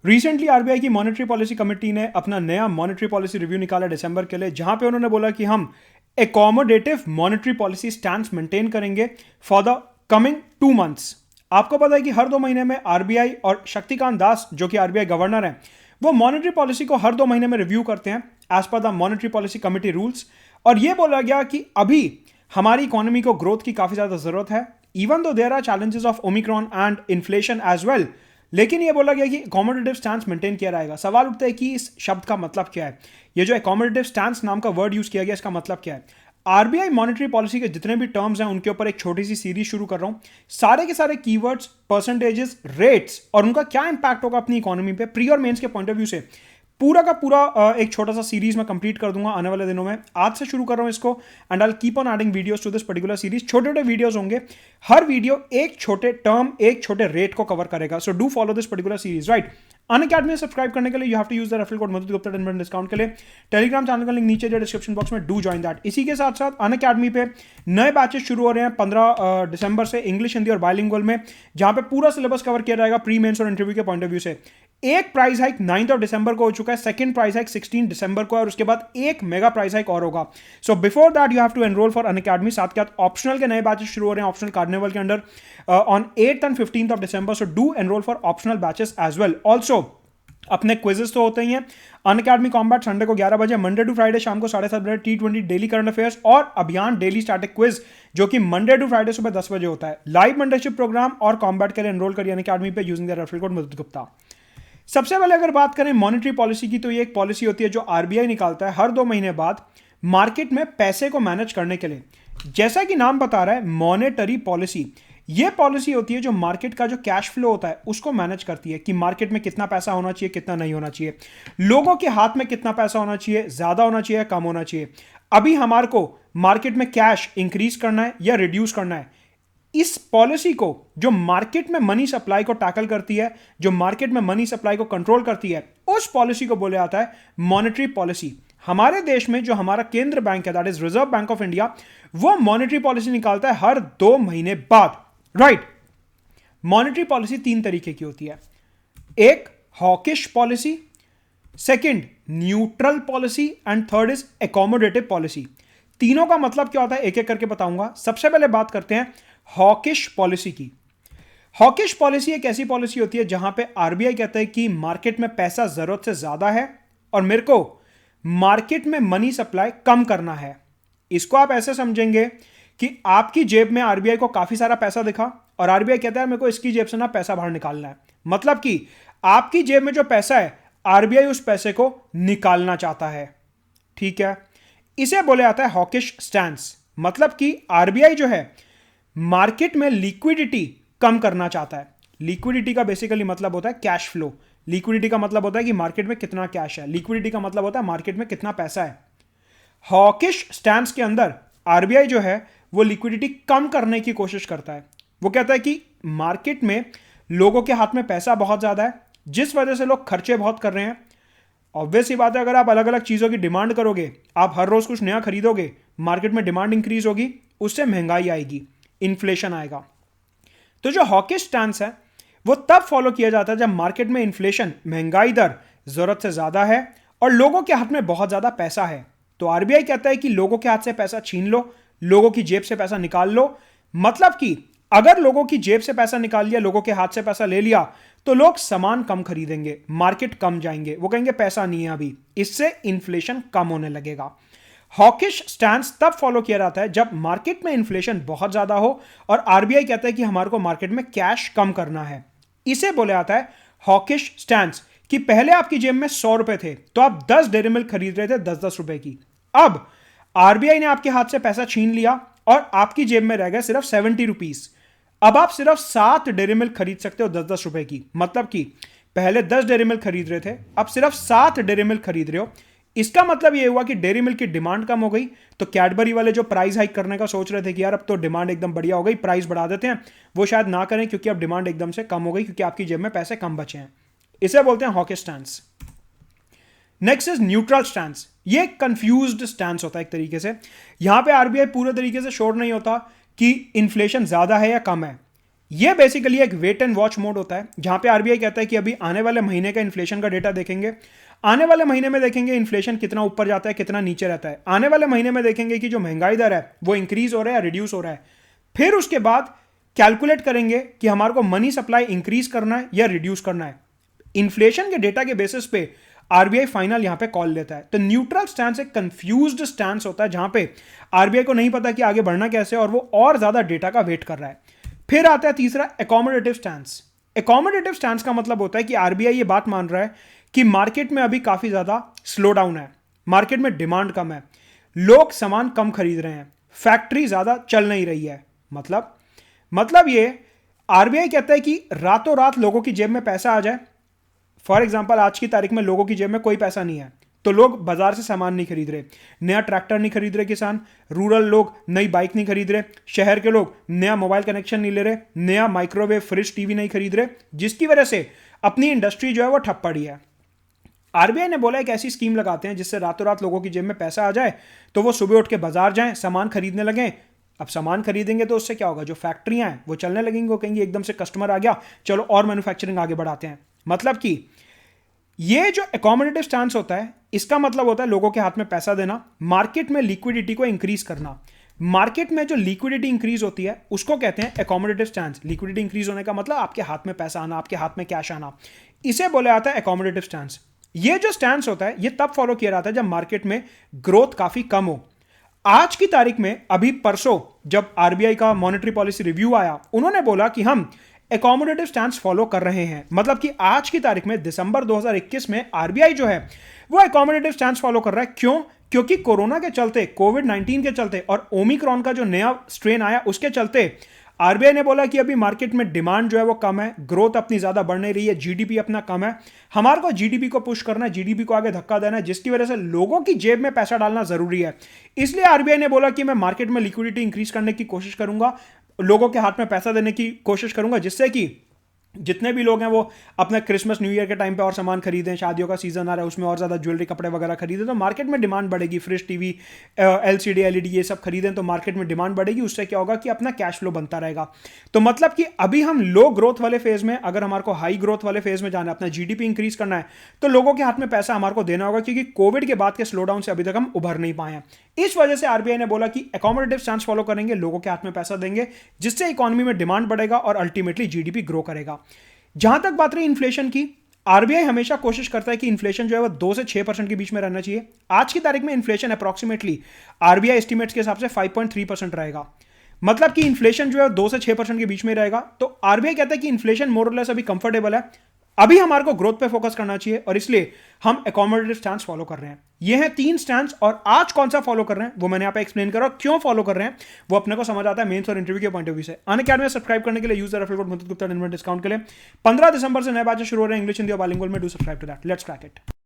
Recently RBI की monetary policy committee ने अपना नया मॉनेटरी पॉलिसी रिव्यू निकाला दिसंबर के लिए, जहां पे उन्होंने बोला कि हम accommodative monetary policy stand maintain करेंगे फॉर द कमिंग 2 मंथ्स। आपको पता है कि हर 2 महीने में आरबीआई और शक्तिकांत दास जो कि आरबीआई गवर्नर हैं, वो मॉनेटरी पॉलिसी को हर 2 महीने में रिव्यू करते हैं as per the monetary policy committee rules. और ये बोला गया कि अभी हमारी इकोनॉमी को ग्रोथ की काफी ज्यादा जरूरत है, even though there are challenges of omicron and inflation as well. लेकिन ये बोला गया कि अकोमोडेटिव स्टैंस मेंटेन किया रहेगा। सवाल उठता है कि इस शब्द का मतलब क्या है। ये जो अकोमोडेटिव स्टैंस नाम का वर्ड यूज किया गया, इसका मतलब क्या है। आरबीआई मॉनेटरी पॉलिसी के जितने भी टर्म्स हैं उनके ऊपर एक छोटी सी सीरीज शुरू कर रहा हूं। सारे के सारे कीवर्ड्स, परसेंटेजेस, रेट्स और उनका क्या इंपैक्ट होगा अपनी इकोनॉमी पे प्री और मेंस के पॉइंट ऑफ व्यू से, पूरा का पूरा एक छोटा सा सीरीज में कंप्लीट कर दूंगा आने वाले दिनों में। आज से शुरू कर रहा हूं इसको and I keep on adding videos to this particular series. छोटे छोटे वीडियोस होंगे, हर वीडियो एक छोटे टर्म, एक छोटे रेट को कवर करेगा। So do follow this particular series, right. Unacademy में सब्सक्राइब करने के लिए you have to use the referral code Madhu Gupta 10% discount के लिए। टेलीग्राम चैनल का लिंक नीचे जो डिस्क्रिप्शन बॉक्स में, डू ज्वाइन दैट। इसी के साथ साथ अनअकैडमी पे नए बैचेस शुरू हो रहे हैं 15 दिसंबर से, इंग्लिश, हिंदी और बाइलिंगुअल में, जहां पे पूरा सिलेबस कवर किया जाएगा प्री मेंस और इंटरव्यू के पॉइंट ऑफ व्यू से। एक प्राइस हाइक 9 दिसंबर को हो चुका है, सेकंड प्राइस हाइक 16 दिसंबर को है और उसके बाद एक मेगा प्राइस हाइक और होगा। So before that you have to enroll for Unacademy. साथ के साथ ऑप्शनल के नए बैचेस शुरू हो रहे हैं ऑप्शनल कार्निवल के under on 8th and 15th December. So do enroll for optional batches as well. Also अपने क्विजेस तो होते ही हैं। अनअकैडमी कॉम्बैट संडे को 11 बजे, मंडे टू फ्राइडे शाम को 7:30 बजे T20 डेली करंट अफेयर्स और अभियान डेली स्टैटिक क्विज जो कि मंडे टू फ्राइडे सुबह 10 बजे होता है। लाइव मेंटरशिप प्रोग्राम और कॉम्बैट के लिए एनरोल करिए अनअकैडमी पे using the referral code Madhu Gupta. सबसे पहले अगर बात करें मॉनेटरी पॉलिसी की, तो ये एक पॉलिसी होती है जो आरबीआई निकालता है हर 2 महीने बाद मार्केट में पैसे को मैनेज करने के लिए। जैसा कि नाम बता रहा है, मॉनेटरी पॉलिसी, ये पॉलिसी होती है जो मार्केट का जो कैश फ्लो होता है उसको मैनेज करती है कि मार्केट में कितना पैसा होना चाहिए, कितना नहीं होना चाहिए, लोगों के हाथ में कितना पैसा होना चाहिए, ज्यादा होना चाहिए, कम होना चाहिए। अभी हमारे को मार्केट में कैश इंक्रीज करना है या रिड्यूस करना है। इस पॉलिसी को जो मार्केट में मनी सप्लाई को टैकल करती है, जो मार्केट में मनी सप्लाई को कंट्रोल करती है, उस पॉलिसी को बोला जाता है मॉनेटरी पॉलिसी। हमारे देश में जो हमारा केंद्र बैंक है, that is reserve bank of India, वो मॉनेटरी पॉलिसी निकालता है हर 2 महीने बाद, राइट। मॉनेटरी पॉलिसी 3 तरीके की होती है। एक hawkish policy, second neutral policy and third is accommodative policy. तीनों का मतलब क्या होता है एक एक करके बताऊंगा। सबसे पहले बात करते हैं हॉकिश पॉलिसी की। हॉकिश पॉलिसी एक ऐसी पॉलिसी होती है जहां पे आरबीआई कहता है कि मार्केट में पैसा जरूरत से ज्यादा है और मेरे को मार्केट में मनी सप्लाई कम करना है। इसको आप ऐसे समझेंगे कि आपकी जेब में आरबीआई को काफी सारा पैसा दिखा और आरबीआई कहता है मेरे को इसकी जेब से ना पैसा बाहर निकालना है। मतलब कि आपकी जेब में जो पैसा है, आरबीआई उस पैसे को निकालना चाहता है, ठीक है। इसे बोले जाता है हॉकिश स्टैंस। मतलब कि आरबीआई जो है मार्केट में लिक्विडिटी कम करना चाहता है। लिक्विडिटी का बेसिकली मतलब होता है कैश फ्लो। लिक्विडिटी का मतलब होता है कि मार्केट में कितना कैश है, लिक्विडिटी का मतलब होता है मार्केट में कितना पैसा है। हॉकिश स्टैंस के अंदर आरबीआई जो है वो लिक्विडिटी कम करने की कोशिश करता है। वो कहता है कि मार्केट में लोगों के हाथ में पैसा बहुत ज्यादा है, जिस वजह से लोग खर्चे बहुत कर रहे हैं। ऑब्वियस ही बात है, अगर आप अलग अलग चीजों की डिमांड करोगे, आप हर रोज कुछ नया खरीदोगे, मार्केट में डिमांड इंक्रीज होगी, उससे महंगाई आएगी, इन्फ्लेशन आएगा। तो जो हॉकिश स्टैंस है वो तब फॉलो किया जाता है जब मार्केट में इन्फ्लेशन, महंगाई दर जरूरत से ज्यादा है और लोगों के हाथ में बहुत ज्यादा पैसा है। तो आरबीआई कहता है कि लोगों के हाथ से पैसा छीन लो, लोगों की जेब से पैसा निकाल लो। मतलब कि अगर लोगों की जेब से पैसा निकाल लिया, लोगों के हाथ से पैसा ले लिया, तो लोग सामान कम खरीदेंगे, मार्केट कम जाएंगे, वो कहेंगे पैसा नहीं है अभी, इससे इन्फ्लेशन कम होने लगेगा। हॉकिश स्टैंस तब फॉलो किया जाता है जब मार्केट में इन्फ्लेशन बहुत ज्यादा हो और आरबीआई कहता है कि हमारे को मार्केट में कैश कम करना है। इसे बोला जाता है हॉकिश स्टैंस। कि पहले आपकी जेब में 100 रुपए थे तो आप 10 डेयरी मिल्क खरीद रहे थे 10-10 रुपए की। अब आरबीआई ने आपके हाथ से पैसा छीन लिया और आपकी जेब में रह गए सिर्फ 70 रुपीस। अब आप सिर्फ 7 डेयरी मिल्क खरीद सकते हो 10-10 रुपए की। मतलब कि पहले 10 डेयरी मिल्क खरीद रहे थे, अब सिर्फ 7 डेयरी मिल्क खरीद रहे हो। इसका मतलब यह हुआ कि डेयरी मिल्क की डिमांड कम हो गई। तो कैडबरी वाले जो प्राइस हाइक करने का सोच रहे थे कि यार अब तो डिमांड एकदम बढ़िया हो गई, प्राइस बढ़ा देते हैं, वो शायद ना करें क्योंकि अब डिमांड एकदम से कम हो गई, क्योंकि आपकी जेब में पैसे कम बचे हैं। इसे बोलते हैं hawkish stance. Next is neutral stance. ये कंफ्यूज्ड स्टैंस होता है एक तरीके से। यहां पे आरबीआई पूरे तरीके से श्योर नहीं होता कि इन्फ्लेशन ज्यादा है या कम है। ये बेसिकली एक वेट एंड वॉच मोड होता है, जहां पे आरबीआई कहता है कि अभी आने वाले महीने का इन्फ्लेशन का डेटा देखेंगे, आने वाले महीने में देखेंगे इन्फ्लेशन कितना ऊपर जाता है कितना नीचे रहता है, आने वाले महीने में देखेंगे कि जो महंगाई दर है वो इंक्रीज हो रहा है या रिड्यूस हो रहा है, फिर उसके बाद कैलकुलेट करेंगे कि हमारे को मनी सप्लाई इंक्रीज करना है या रिड्यूस करना है। इन्फ्लेशन के डेटा के बेसिस पे आरबीआई फाइनल यहां पे कॉल लेता है। तो न्यूट्रल स्टैंस एक कंफ्यूज्ड स्टैंस होता है, जहां पे आरबीआई को नहीं पता कि आगे बढ़ना कैसे और वो और ज्यादा डेटा का वेट कर रहा है। फिर आता है तीसरा, एकोमोडेटिव स्टैंस। एकोमोडेटिव स्टैंस का मतलब होता है कि आरबीआई ये बात मान रहा है कि मार्केट में अभी काफी ज्यादा स्लो डाउन है, मार्केट में डिमांड कम है, लोग सामान कम खरीद रहे हैं, फैक्ट्री ज्यादा चल नहीं रही है। मतलब ये आरबीआई कहता है कि रातों रात लोगों की जेब में पैसा आ जाए। फॉर एग्जाम्पल आज की तारीख में लोगों की जेब में कोई पैसा नहीं है, तो लोग बाजार से सामान नहीं खरीद रहे, नया ट्रैक्टर नहीं खरीद रहे किसान, रूरल लोग नई बाइक नहीं खरीद रहे, शहर के लोग नया मोबाइल कनेक्शन नहीं ले रहे, नया माइक्रोवेव फ्रिज टीवी नहीं खरीद रहे, जिसकी वजह से अपनी इंडस्ट्री जो है वो ठप पड़ी है। आरबीआई ने बोला एक ऐसी स्कीम लगाते हैं जिससे रातों रात लोगों की जेब में पैसा आ जाए, तो वो सुबह उठ के बाजार जाएं, सामान खरीदने लगें। अब सामान खरीदेंगे तो उससे क्या होगा, जो फैक्ट्रियां हैं वो चलने लगेंगी, वो कहेंगे एकदम से कस्टमर आ गया, चलो और मैन्युफैक्चरिंग आगे बढ़ाते हैं। मतलब कि ये जो एकोमोडेटिव स्टांस होता है, इसका मतलब होता है लोगों के हाथ में पैसा देना, मार्केट में लिक्विडिटी को इंक्रीज करना। मार्केट में जो लिक्विडिटी इंक्रीज होती है उसको कहते हैं एकोमोडेटिव स्टांस। लिक्विडिटी इंक्रीज होने का मतलब आपके हाथ में पैसा आना, आपके हाथ में कैश आना, इसे बोला जाता है एकोमोडेटिव स्टांस। ये जो स्टांस होता है ये तब फॉलो किया जाता है जब मार्केट में ग्रोथ काफी कम हो। आज की तारीख में अभी परसों जब आरबीआई का मॉनेटरी पॉलिसी रिव्यू आया, उन्होंने बोला कि हम एकोमोडेटिव स्टैंस फॉलो कर रहे हैं। मतलब कि आज की तारीख में दिसंबर 2021 में आरबीआई जो है वो एकोमोडेटिव स्टैंस फॉलो कर रहा है। क्यों? क्योंकि कोरोना के चलते, कोविड-19 के चलते और ओमिक्रॉन का जो नया स्ट्रेन आया उसके चलते आरबीआई ने बोला कि अभी मार्केट में डिमांड जो है वो कम है, ग्रोथ अपनी ज्यादा बढ़ नहीं रही है, जीडीपी अपना कम है, हमारे को जीडीपी को पुश करना है, जीडीपी को आगे धक्का देना है, जिसकी वजह से लोगों की जेब में पैसा डालना जरूरी है। इसलिए आरबीआई ने बोला कि मैं मार्केट में लिक्विडिटी इंक्रीज करने की कोशिश करूंगा, लोगों के हाथ में पैसा देने की कोशिश करूंगा, जिससे कि जितने भी लोग हैं वो अपना क्रिसमस न्यू ईयर के टाइम पे और सामान खरीदें, शादियों का सीजन आ रहा है उसमें और ज़्यादा ज्वेलरी कपड़े वगैरह खरीदें तो मार्केट में डिमांड बढ़ेगी, फ्रिज टीवी एलसीडी एलईडी ये सब खरीदें तो मार्केट में डिमांड बढ़ेगी। उससे क्या होगा कि अपना कैश फ्लो बनता रहेगा। तो मतलब कि अभी हम लो ग्रोथ वाले फेज में, अगर हमारे को हाई ग्रोथ वाले फेज में जाना है, अपना जीडीपी इंक्रीज करना है, तो लोगों के हाथ में पैसा हमारे को देना होगा, क्योंकि कोविड के बाद के स्लो डाउन से अभी तक हम उभर नहीं पाए हैं। इस वजह से आरबीआई ने बोला कि एकोमोडेटिव स्टांस फॉलो करेंगे, लोगों के हाथ में पैसा देंगे, जिससे इकोनॉमी में डिमांड बढ़ेगा और अल्टीमेटली जीडीपी ग्रो करेगा। जहां तक बात रही इन्फ्लेशन की, आरबीआई हमेशा कोशिश करता है कि इन्फ्लेशन जो है वो 2 से 6% के बीच में रहना चाहिए। आज की तारीख में इन्फ्लेशन अप्रॉक्सीमेटली आरबीआई एस्टीमेट्स के हिसाब से 5.3% रहेगा। मतलब कि इन्फ्लेशन जो है 2 से 6% के बीच में रहेगा। तो आरबीआई कहता है कि इन्फ्लेशन मोर और लेस अभी कंफर्टेबल है, अभी हमारे को ग्रोथ पे फोकस करना चाहिए और इसलिए हम एकोमोडेटिव स्टांस फॉलो कर रहे हैं। ये हैं 3 स्टांस और आज कौन सा फॉलो कर रहे हैं वो मैंने यहाँ पे एक्सप्लेन करा, क्यों फॉलो कर रहे हैं वो अपने को समझ आता है मेंस और इंटरव्यू के पॉइंट ऑफ व्यू से। अनअकैडमी में सब्सक्राइब करने के लिए यूज द रेफरल कोड मुत्तुत गुप्ता डिस्काउंट के लिए 15 दिसंबर से नए बैचेस शुरू हो रहे हैं इंग्लिश, हिंदी और बाइलिंगुअल में। Do subscribe to that. Let's crack it.